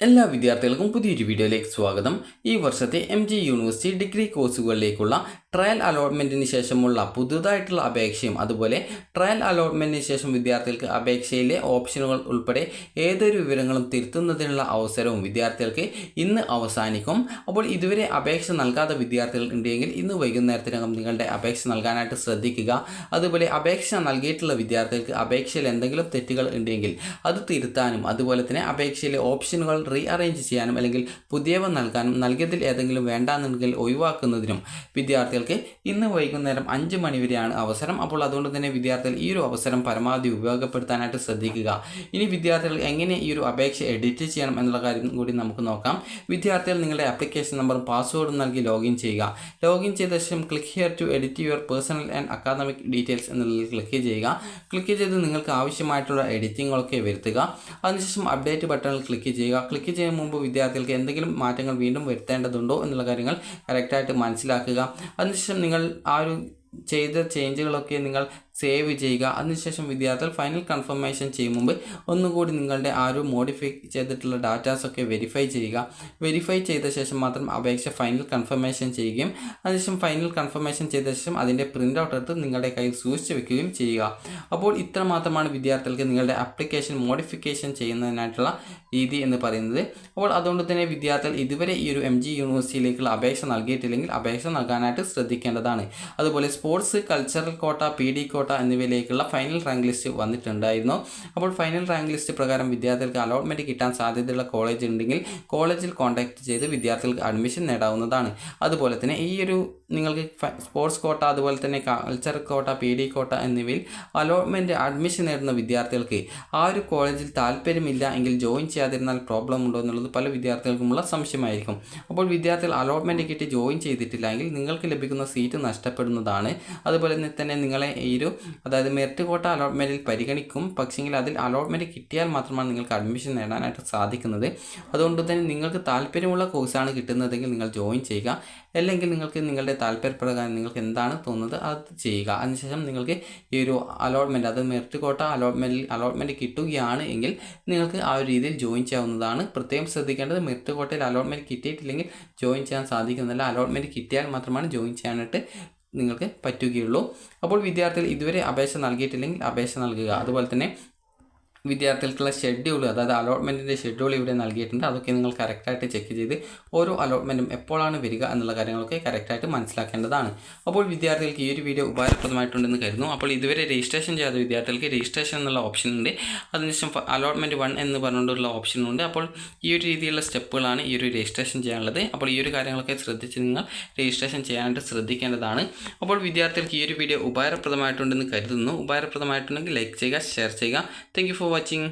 എല്ലാ വിദ്യാർത്ഥികൾക്കും പുതിയൊരു വീഡിയോയിലേക്ക് സ്വാഗതം. ഈ വർഷത്തെ MG യൂണിവേഴ്സിറ്റി ഡിഗ്രി കോഴ്സുകളിലേക്കുള്ള ട്രയൽ അലോട്ട്മെൻറ്റിന് ശേഷമുള്ള പുതുതായിട്ടുള്ള അപേക്ഷയും അതുപോലെ ട്രയൽ അലോട്ട്മെൻറ്റിന് ശേഷം വിദ്യാർത്ഥികൾക്ക് അപേക്ഷയിലെ ഓപ്ഷനുകൾ ഉൾപ്പെടെ ഏതൊരു വിവരങ്ങളും തിരുത്തുന്നതിനുള്ള അവസരവും വിദ്യാർത്ഥികൾക്ക് ഇന്ന് അവസാനിക്കും. അപ്പോൾ ഇതുവരെ അപേക്ഷ നൽകാത്ത വിദ്യാർത്ഥികൾ ഉണ്ടെങ്കിൽ ഇന്ന് വൈകുന്നേരത്തിനകം നിങ്ങളുടെ അപേക്ഷ നൽകാനായിട്ട് ശ്രദ്ധിക്കുക. അതുപോലെ അപേക്ഷ നൽകിയിട്ടുള്ള വിദ്യാർത്ഥികൾക്ക് അപേക്ഷയിൽ എന്തെങ്കിലും തെറ്റുകൾ ഉണ്ടെങ്കിൽ അത് തിരുത്താനും അതുപോലെ തന്നെ അപേക്ഷയിലെ ഓപ്ഷനുകൾ റീഅറേഞ്ച് ചെയ്യാനും അല്ലെങ്കിൽ പുതിയവ നൽകാനും നൽകിയതിൽ ഏതെങ്കിലും വേണ്ടാന്നുണ്ടെങ്കിൽ ഒഴിവാക്കുന്നതിനും വിദ്യാർത്ഥികൾക്ക് ഇന്ന് വൈകുന്നേരം 5 മണി വരെയാണ് അവസരം. അപ്പോൾ അതുകൊണ്ട് തന്നെ വിദ്യാർത്ഥികൾ ഈ ഒരു അവസരം പരമാവധി ഉപയോഗപ്പെടുത്താനായിട്ട് ശ്രദ്ധിക്കുക. ഇനി വിദ്യാർത്ഥികൾ എങ്ങനെ ഈ ഒരു അപേക്ഷ എഡിറ്റ് ചെയ്യണം എന്നുള്ള കാര്യം കൂടി നമുക്ക് നോക്കാം. വിദ്യാർത്ഥികൾ നിങ്ങളുടെ ആപ്ലിക്കേഷൻ നമ്പറും പാസ്വേഡും നൽകി ലോഗിൻ ചെയ്യുക. ലോഗിൻ ചെയ്ത ശേഷം click here to edit your personal and academic details എന്നുള്ളതിൽ ക്ലിക്ക് ചെയ്യുക. ക്ലിക്ക് ചെയ്ത് നിങ്ങൾക്ക് ആവശ്യമായിട്ടുള്ള എഡിറ്റിങ്ങുകളൊക്കെ വരുത്തുക. അതിനുശേഷം അപ്ഡേറ്റ് ബട്ടണിൽ ക്ലിക്ക് ചെയ്യുക. ക്ലിക്ക് ചെയ്യുന്ന മുമ്പ് വിദ്യാർത്ഥികൾക്ക് എന്തെങ്കിലും മാറ്റങ്ങൾ വീണ്ടും വരുത്തേണ്ടതുണ്ടോ എന്നുള്ള കാര്യങ്ങൾ കറക്റ്റായിട്ട് മനസ്സിലാക്കുക. അതിനുശേഷം നിങ്ങൾ ആ ഒരു ചെയ്ത ചേഞ്ചുകളൊക്കെ നിങ്ങൾ സേവ് ചെയ്യുക. അതിനുശേഷം വിദ്യാർത്ഥികൾ ഫൈനൽ കൺഫർമേഷൻ ചെയ്യും മുമ്പ് ഒന്നുകൂടി നിങ്ങളുടെ ആ ഒരു മോഡിഫൈ ചെയ്തിട്ടുള്ള ഡാറ്റാസൊക്കെ വെരിഫൈ ചെയ്യുക. വെരിഫൈ ചെയ്ത ശേഷം മാത്രം അപേക്ഷ ഫൈനൽ കൺഫർമേഷൻ ചെയ്യുകയും അതിനുശേഷം ഫൈനൽ കൺഫർമേഷൻ ചെയ്ത ശേഷം അതിൻ്റെ പ്രിൻ്റ് ഔട്ട് എടുത്ത് നിങ്ങളുടെ കയ്യിൽ സൂക്ഷിച്ച് വെക്കുകയും ചെയ്യുക. അപ്പോൾ ഇത്ര മാത്രമാണ് വിദ്യാർത്ഥികൾക്ക് നിങ്ങളുടെ ആപ്ലിക്കേഷൻ മോഡിഫിക്കേഷൻ ചെയ്യുന്നതിനായിട്ടുള്ള രീതി എന്ന് പറയുന്നത്. അപ്പോൾ അതുകൊണ്ട് തന്നെ വിദ്യാർത്ഥികൾ ഇതുവരെ ഈ ഒരു MG യൂണിവേഴ്സിറ്റിയിലേക്കുള്ള അപേക്ഷ നൽകിയിട്ടില്ലെങ്കിൽ അപേക്ഷ നൽകാനായിട്ട് ശ്രദ്ധിക്കേണ്ടതാണ്. അതുപോലെ സ്പോർട്സ്, കൾച്ചറൽ കോട്ട, PD കോട്ട എന്നിവയിലേക്കുള്ള ഫൈനൽ റാങ്ക് ലിസ്റ്റ് വന്നിട്ടുണ്ടായിരുന്നു. അപ്പോൾ ഫൈനൽ റാങ്ക് ലിസ്റ്റ് പ്രകാരം വിദ്യാർത്ഥികൾക്ക് അലോട്ട്മെൻറ്റ് കിട്ടാൻ സാധ്യതയുള്ള കോളേജ് ഉണ്ടെങ്കിൽ കോളേജിൽ കോൺടാക്ട് ചെയ്ത് വിദ്യാർത്ഥികൾക്ക് അഡ്മിഷൻ നേടാവുന്നതാണ്. അതുപോലെ തന്നെ ഈ ഒരു നിങ്ങൾക്ക് സ്പോർട്സ് കോട്ട അതുപോലെ തന്നെ കൾച്ചറൽ കോട്ട, PD കോട്ട എന്നിവയിൽ അലോട്ട്മെൻറ്റ് അഡ്മിഷൻ നേടുന്ന വിദ്യാർത്ഥികൾക്ക് ആ ഒരു കോളേജിൽ താല്പര്യമില്ല എങ്കിൽ ജോയിൻ ചെയ്യാതിരുന്നാൽ പ്രോബ്ലം ഉണ്ടോ എന്നുള്ളത് പല വിദ്യാർത്ഥികൾക്കുമുള്ള സംശയമായിരിക്കും. അപ്പോൾ വിദ്യാർത്ഥികൾ അലോട്ട്മെൻറ്റ് കിട്ടി ജോയിൻ ചെയ്തിട്ടില്ല എങ്കിൽ നിങ്ങൾക്ക് ലഭിക്കുന്ന സീറ്റ് നഷ്ടപ്പെടുന്നതാണ്. അതുപോലെ തന്നെ നിങ്ങളെ ഈ ഒരു അതായത് മെറിറ്റ് കോട്ട അലോട്ട്മെൻറ്റിൽ പരിഗണിക്കും. പക്ഷേങ്കിൽ അതിൽ അലോട്ട്മെൻറ്റ് കിട്ടിയാൽ മാത്രമാണ് നിങ്ങൾക്ക് അഡ്മിഷൻ നേടാനായിട്ട് സാധിക്കുന്നത്. അതുകൊണ്ട് തന്നെ നിങ്ങൾക്ക് താല്പര്യമുള്ള കോഴ്സാണ് കിട്ടുന്നതെങ്കിൽ നിങ്ങൾ ജോയിൻ ചെയ്യുക. അല്ലെങ്കിൽ നിങ്ങൾക്ക് നിങ്ങളുടെ താല്പര്യപ്രകാരം നിങ്ങൾക്ക് എന്താണ് തോന്നുന്നത് അത് ചെയ്യുക. അതിനുശേഷം നിങ്ങൾക്ക് ഈ ഒരു അലോട്ട്മെൻറ്റ് അത് മെറിറ്റ് കോട്ട അലോട്ട്മെൻറ്റ് കിട്ടുകയാണ് എങ്കിൽ നിങ്ങൾക്ക് ആ ഒരു രീതിയിൽ ജോയിൻ ചെയ്യാവുന്നതാണ്. പ്രത്യേകം ശ്രദ്ധിക്കേണ്ടത് മെറിറ്റ് കോട്ടയിൽ അലോട്ട്മെൻറ്റ് കിട്ടിയിട്ടില്ലെങ്കിൽ ജോയിൻ ചെയ്യാൻ സാധിക്കുന്നില്ല. അലോട്ട്മെൻറ്റ് കിട്ടിയാൽ മാത്രമാണ് ജോയിൻ ചെയ്യാനായിട്ട് നിങ്ങൾക്ക് പറ്റുകയുള്ളൂ. അപ്പോൾ വിദ്യാർത്ഥികൾ ഇതുവരെ അപേക്ഷ നൽകിയിട്ടില്ലെങ്കിൽ അപേക്ഷ നൽകുക. അതുപോലെ തന്നെ വിദ്യാർത്ഥികൾക്കുള്ള ഷെഡ്യൂൾ അതായത് അലോട്ട്മെൻറ്റിൻ്റെ ഷെഡ്യൂൾ ഇവിടെ നൽകിയിട്ടുണ്ട്. അതൊക്കെ നിങ്ങൾ കറക്റ്റായിട്ട് ചെക്ക് ചെയ്ത് ഓരോ അലോട്ട്മെൻറ്റും എപ്പോഴാണ് വരിക എന്നുള്ള കാര്യങ്ങളൊക്കെ കറക്റ്റായിട്ട് മനസ്സിലാക്കേണ്ടതാണ്. അപ്പോൾ വിദ്യാർത്ഥികൾക്ക് ഈ ഒരു വീഡിയോ ഉപകാരപ്രദമായിട്ടുണ്ടെന്ന് കരുതുന്നു. അപ്പോൾ ഇതുവരെ രജിസ്ട്രേഷൻ ചെയ്യാത്ത വിദ്യാർത്ഥികൾക്ക് രജിസ്ട്രേഷൻ എന്നുള്ള ഓപ്ഷൻ ഉണ്ട്. അതിനുശേഷം അലോട്ട്മെൻറ്റ് 1 എന്ന് പറഞ്ഞുകൊണ്ടുള്ള ഓപ്ഷനുണ്ട്. അപ്പോൾ ഈ ഒരു രീതിയിലുള്ള സ്റ്റെപ്പുകളാണ് ഈ ഒരു രജിസ്ട്രേഷൻ ചെയ്യാനുള്ളത്. അപ്പോൾ ഈ ഒരു കാര്യങ്ങളൊക്കെ ശ്രദ്ധിച്ച് നിങ്ങൾ രജിസ്ട്രേഷൻ ചെയ്യാനായിട്ട് ശ്രദ്ധിക്കേണ്ടതാണ്. അപ്പോൾ വിദ്യാർത്ഥികൾക്ക് ഈ ഒരു വീഡിയോ ഉപകാരപ്രദമായിട്ടുണ്ടെന്ന് കരുതുന്നു. ഉപകാരപ്രദമായിട്ടുണ്ടെങ്കിൽ ലൈക്ക് ചെയ്യുക, ഷെയർ ചെയ്യുക. Thank you for watching.